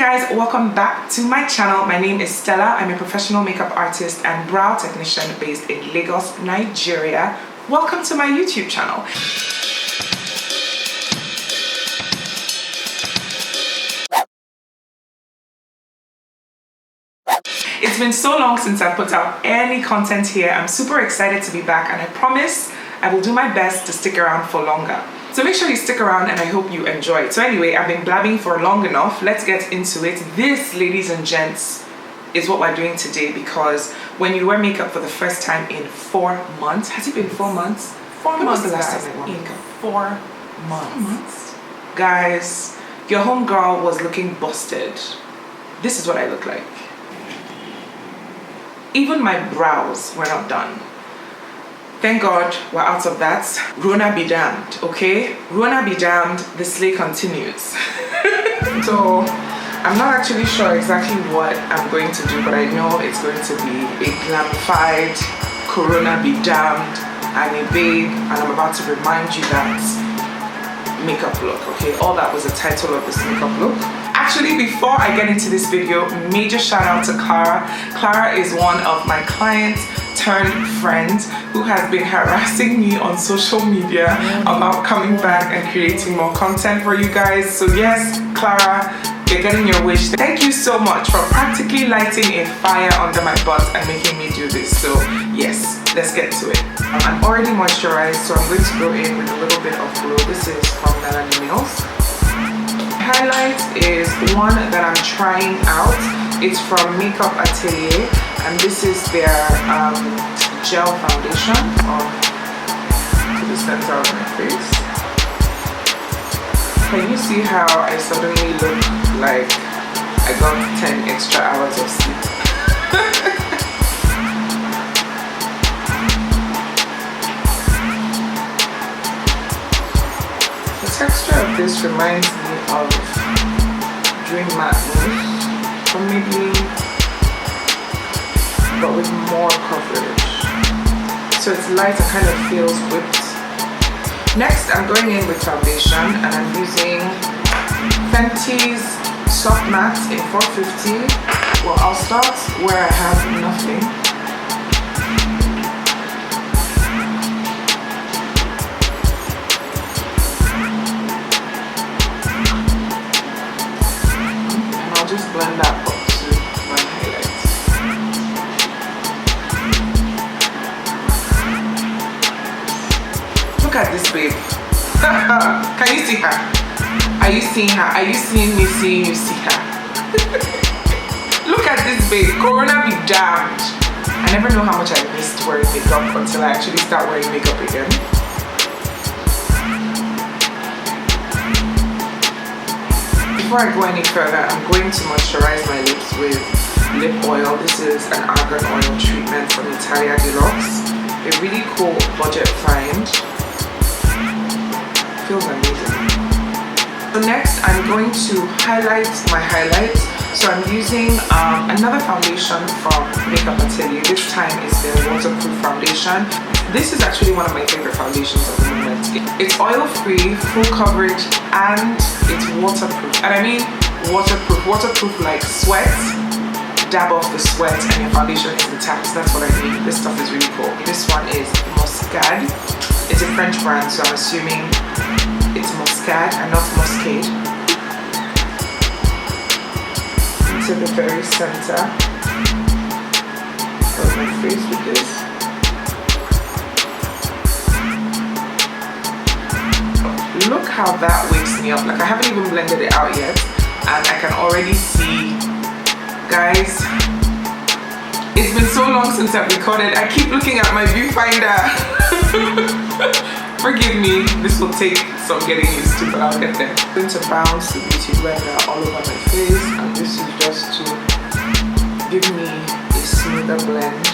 Guys, welcome back to my channel. My name is Stella. I'm a professional makeup artist and brow technician based in Lagos, Nigeria. Welcome to my YouTube channel. It's been so long since I put out any content here. I'm super excited to be back, and I promise I will do my best to stick around for longer. So make sure you stick around, and I hope you enjoy it. So anyway, I've been blabbing for long enough. Let's get into it. This, ladies and gents, is what we're doing today, because when you wear makeup for the first time in 4 months, has it been 4 months? 4 months the last time I wore makeup. 4 months. Guys, your homegirl was looking busted. This is what I look like. Even my brows were not done. Thank God we're out of that. Rona be damned, okay? Rona be damned, the slay continues. So I'm not actually sure exactly what I'm going to do, but I know it's going to be a glamified, Corona be damned, I'm a babe, and I'm about to remind you that makeup look, okay? All that was the title of this makeup look. Actually, before I get into this video, major shout out to Clara. Clara is one of my clients turned friends who has been harassing me on social media about coming back and creating more content for you guys. So yes, Clara, you're getting your wish. Thank you so much for practically lighting a fire under my butt and making me do this. So yes, let's get to it. I'm already moisturized, so I'm going to go in with a little bit of glow. This is from Melanie. Highlight is one that I'm trying out. It's from Makeup Atelier, and this is their gel foundation to the center of my face. Can you see how I suddenly look like I got 10 extra hours of sleep? The texture of this reminds me of Dream Matte Mousse from Maybelline, but with more coverage. So it's light and kind of feels whipped. Next, I'm going in with foundation, and I'm using Fenty's Soft Matte in 450. Well, I'll start where I have nothing. Just blend that up to my highlights. Look at this babe. Can you see her? Are you seeing her? Are you seeing me seeing you see her? Look at this babe. Corona be damned. I never know how much I missed wearing makeup until I actually start wearing makeup again. Before I go any further, I'm going to moisturize my lips with lip oil. This is an argan oil treatment from Atelier Deluxe. A really cool budget find. Feels amazing. So next, I'm going to highlight my highlights. So I'm using another foundation from Makeup Atelier. This time is their waterproof foundation. This is actually one of my favorite foundations at the moment. It's oil-free, full coverage, and it's waterproof. And I mean waterproof. Waterproof like sweat. Dab off the sweat and your foundation is intact. That's what I mean. This stuff is really cool. This one is Moscade. It's a French brand, so I'm assuming it's Moscade and not Moscade. Into the very center of my face with this. Look how that wakes me up. Like, I haven't even blended it out yet, and I can already see, guys, it's been so long since I've recorded. I keep looking at my viewfinder. Forgive me, this will take some getting used to, but I'll get there. I'm going to bounce the beauty blender all over my face, and this is just to give me a smoother blend.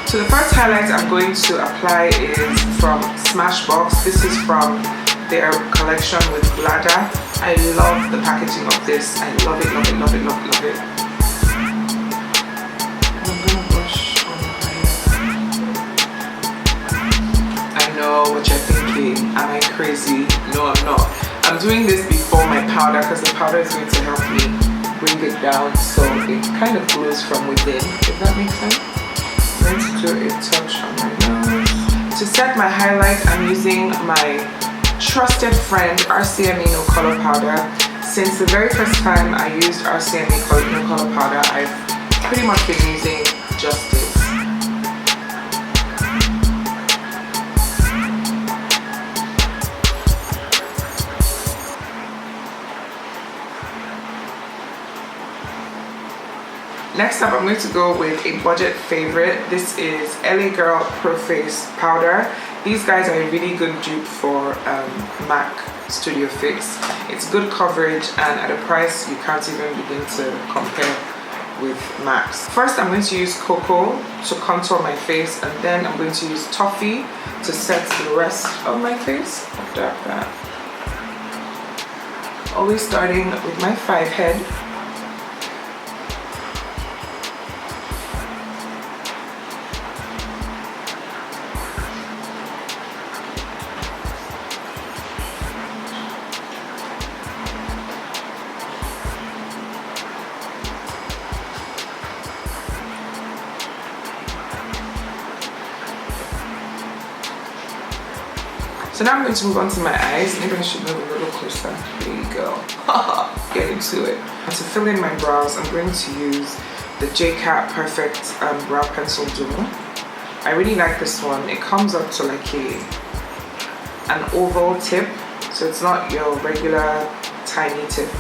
So the first highlight I'm going to apply is from Smashbox. This is from their collection with Bladder. I love the packaging of this. I love it, love it, love it, love it, love it. I'm gonna brush on the highlight. crazy. No, I'm not. I'm doing this before my powder because the powder is going to help me bring it down so it kind of glows from within, if that makes sense. I'm going to do a touch on my nose. To set my highlight, I'm using my trusted friend RCMA No Color Powder. Since the very first time I used RCMA No Color Powder, I've pretty much been using just this. Next up, I'm going to go with a budget favorite. This is LA Girl Pro Face Powder. These guys are a really good dupe for MAC Studio Fix. It's good coverage and at a price you can't even begin to compare with MAC's. First, I'm going to use Cocoa to contour my face, and then I'm going to use Toffee to set the rest of my face. Like that. Always starting with my 5 head. So now I'm going to move on to my eyes. Maybe I should move a little closer. There you go. Get into it. And to fill in my brows, I'm going to use the Jcat Perfect Brow Pencil Duo. I really like this one. It comes up to like an oval tip, so it's not your regular tiny tip.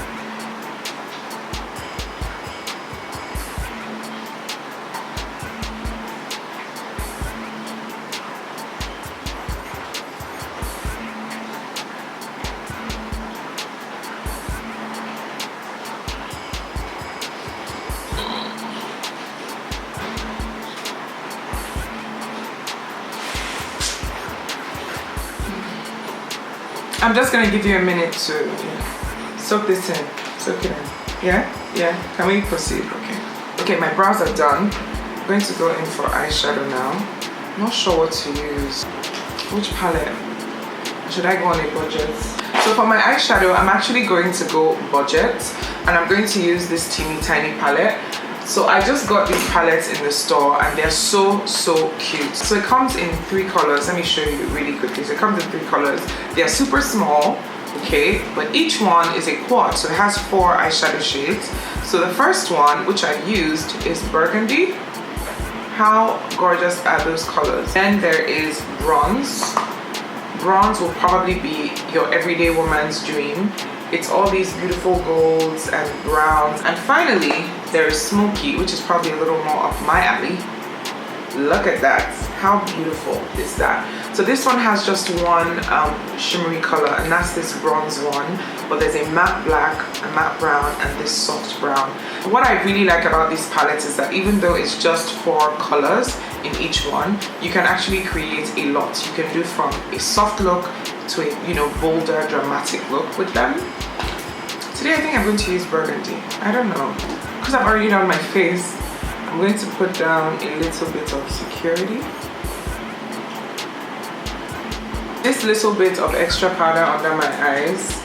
I'm just gonna give you a minute to soak this in, soak it in. Yeah? Can we proceed? Okay, my brows are done. I'm going to go in for eyeshadow now. I'm not sure what to use. Which palette? Should I go on a budget? So for my eyeshadow, I'm actually going to go budget, and I'm going to use this teeny tiny palette. So I just got these palettes in the store and they're so cute. So it comes in 3 colors. Let me show you really quickly. So it comes in 3 colors. They're super small, okay, but each one is a quad, so it has 4 eyeshadow shades. So the first one, which I used, is burgundy. How gorgeous are those colors? Then there is bronze. Bronze will probably be your everyday woman's dream. It's all these beautiful golds and browns. And finally, there is smoky, which is probably a little more up my alley. Look at that. How beautiful is that? So this one has just one shimmery color, and that's this bronze one. But there's a matte black, a matte brown, and this soft brown. What I really like about these palettes is that even though it's just 4 colors in each one, you can actually create a lot. You can do from a soft look to a bolder, dramatic look with them. Today I think I'm going to use burgundy. I don't know, because I've already done my face. I'm going to put down a little bit of security. This little bit of extra powder under my eyes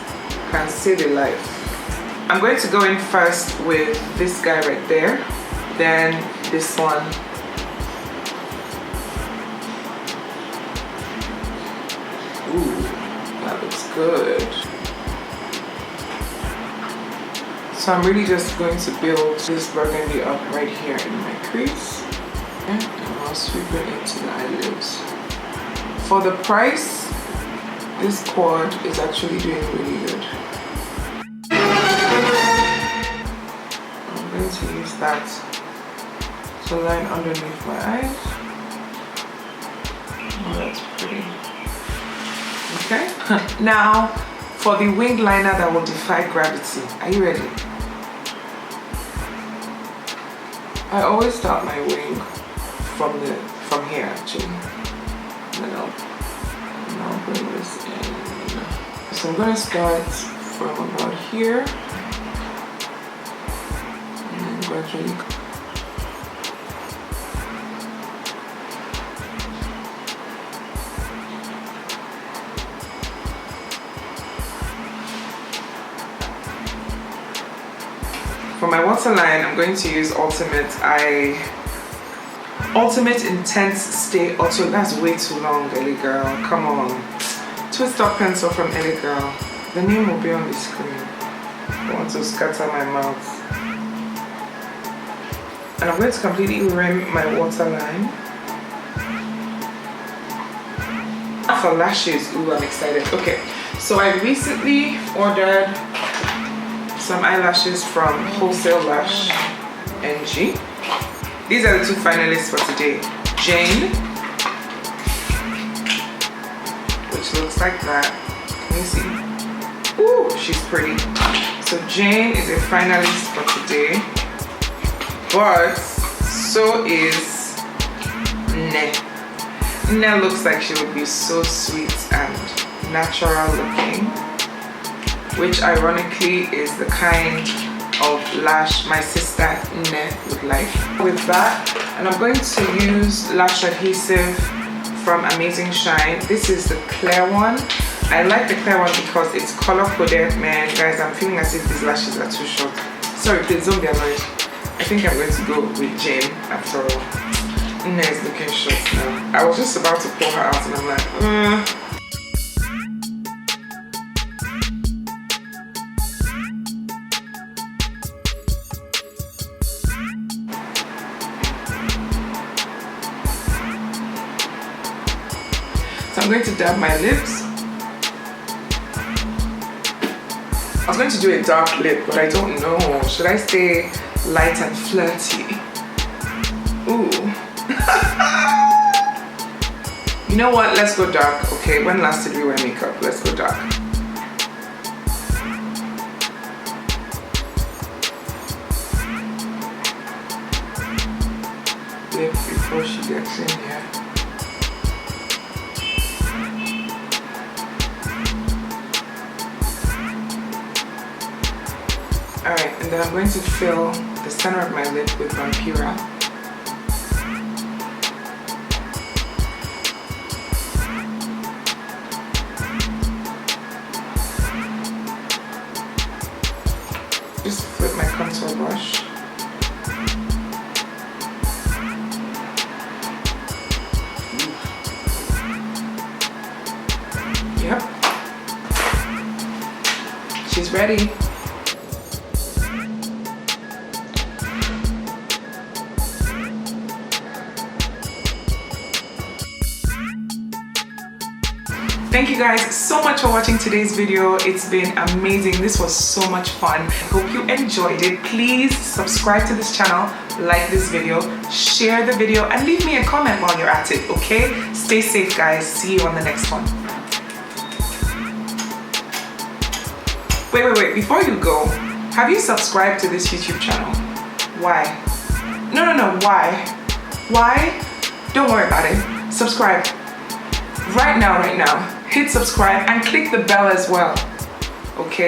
can save a life. I'm going to go in first with this guy right there, then this one. Ooh, that looks good. So I'm really just going to build this burgundy up right here in my crease. And I'll sweep it into the eyelids. For the price, this quad is actually doing really good. I'm going to use that to line underneath my eyes. Oh, that's pretty. Okay. Now, for the winged liner that will defy gravity. Are you ready? I always start my wing from here actually. And then I'll bring this in. So I'm gonna start from about here and then gradually. for my waterline, I'm going to use Ultimate Intense Stay Auto. That's way too long, Ellie girl. Come on. Twist up pencil from Ellie girl. The name will be on the screen. I want to scatter my mouth. And I'm going to completely rim my waterline. For lashes, ooh, I'm excited. Okay, so I recently ordered some eyelashes from Wholesale Lash NG. These are the two finalists for today. Jane, which looks like that. Can you see? Ooh, she's pretty. So Jane is a finalist for today, but so is Ne. Ne looks like she would be so sweet and natural looking, which ironically is the kind of lash my sister Ne would like. With that, and I'm going to use lash adhesive from Amazing Shine. This is the clear one. I like the clear one because it's color coded. Man, guys, I'm feeling as if these lashes are too short. Sorry, please don't be annoyed. I think I'm going to go with Jane after all. Ne is looking short now. I was just about to pull her out and I'm like, So I'm going to dab my lips. I was going to do a dark lip, but I don't know. Should I stay light and flirty? Ooh. You know what? Let's go dark. Okay, when last did we wear makeup? Let's go dark. Lip before she gets in here. Alright, and then I'm going to fill the center of my lip with Vampira. Just flip my contour brush. Yep. She's ready. Thank you guys so much for watching today's video. It's been amazing. This was so much fun. I hope you enjoyed it. Please subscribe to this channel, like this video, share the video, and leave me a comment while you're at it, okay? Stay safe, guys. See you on the next one. Wait. Before you go, have you subscribed to this YouTube channel? Why? No. Why? Why? Don't worry about it. Subscribe. Right now. Hit subscribe and click the bell as well, okay?